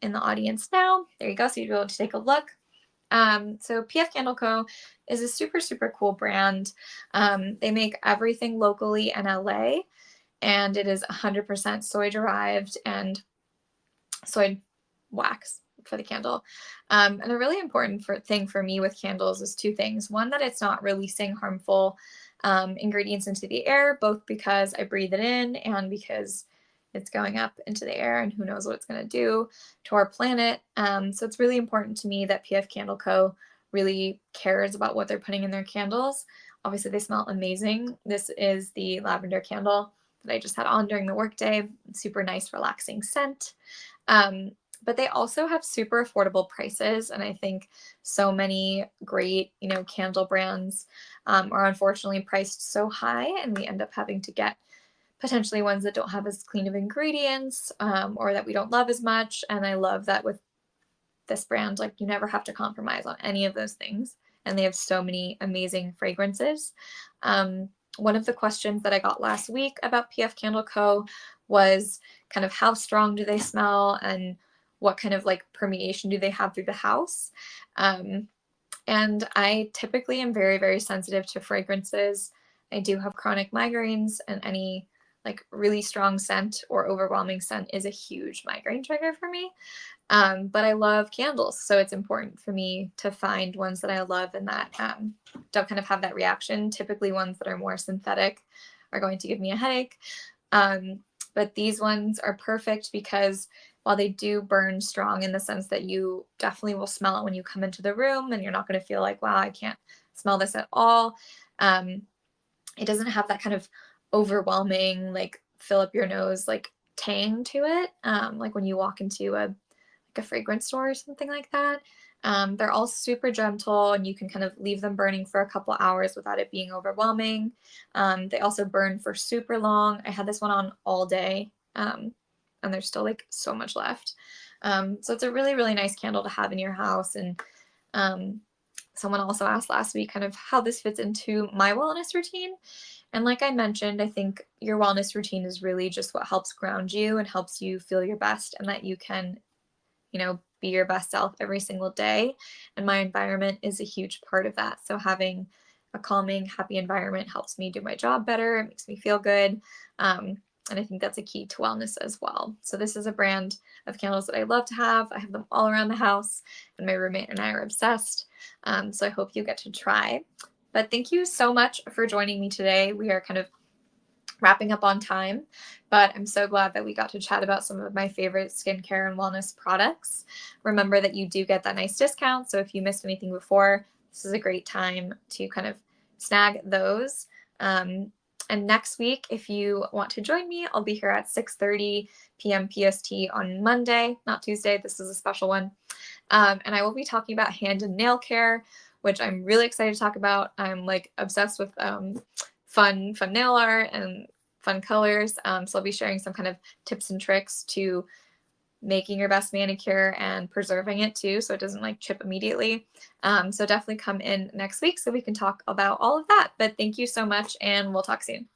in the audience now. There you go. So you'll be able to take a look. So F.CandleCo is a super, super cool brand. They make everything locally in LA, and it is 100% soy derived and soy wax for the candle. And a really important thing for me with candles is two things. One, that it's not releasing harmful ingredients into the air, both because I breathe it in and because it's going up into the air and who knows what it's going to do to our planet. So it's really important to me that F.CandleCo really cares about what they're putting in their candles. Obviously, they smell amazing. This is the lavender candle that I just had on during the workday. Super nice, relaxing scent. But they also have super affordable prices. And I think so many great, candle brands are unfortunately priced so high, and we end up having to get potentially ones that don't have as clean of ingredients or that we don't love as much. And I love that with this brand, like, you never have to compromise on any of those things. And they have so many amazing fragrances. One of the questions that I got last week about F.CandleCo was kind of how strong do they smell and what kind of like permeation do they have through the house. And I typically am very, very sensitive to fragrances. I do have chronic migraines, and any like really strong scent or overwhelming scent is a huge migraine trigger for me. But I love candles, so it's important for me to find ones that I love and that don't kind of have that reaction. Typically ones that are more synthetic are going to give me a headache. But these ones are perfect because while they do burn strong in the sense that you definitely will smell it when you come into the room and you're not going to feel like, wow, I can't smell this at all. It doesn't have that kind of overwhelming, like fill up your nose, like tang to it. Like when you walk into a fragrance store or something like that. They're all super gentle, and you can kind of leave them burning for a couple hours without it being overwhelming. They also burn for super long. I had this one on all day, and there's still like so much left. So it's a really, really nice candle to have in your house. And someone also asked last week kind of how this fits into my wellness routine. And like I mentioned, I think your wellness routine is really just what helps ground you and helps you feel your best, and that you can be your best self every single day. And my environment is a huge part of that. So having a calming, happy environment helps me do my job better. It makes me feel good. And I think that's a key to wellness as well. So this is a brand of candles that I love to have. I have them all around the house, and my roommate and I are obsessed. So I hope you get to try. But thank you so much for joining me today. We are kind of wrapping up on time, but I'm so glad that we got to chat about some of my favorite skincare and wellness products. Remember that you do get that nice discount, so if you missed anything before, this is a great time to kind of snag those. And next week, if you want to join me, I'll be here at 6:30 p.m. PST on Monday, not Tuesday. This is a special one. And I will be talking about hand and nail care, which I'm really excited to talk about. I'm like obsessed with fun nail art and fun colors. So I'll be sharing some kind of tips and tricks to making your best manicure and preserving it too, so it doesn't like chip immediately. So definitely come in next week so we can talk about all of that. But thank you so much, and we'll talk soon.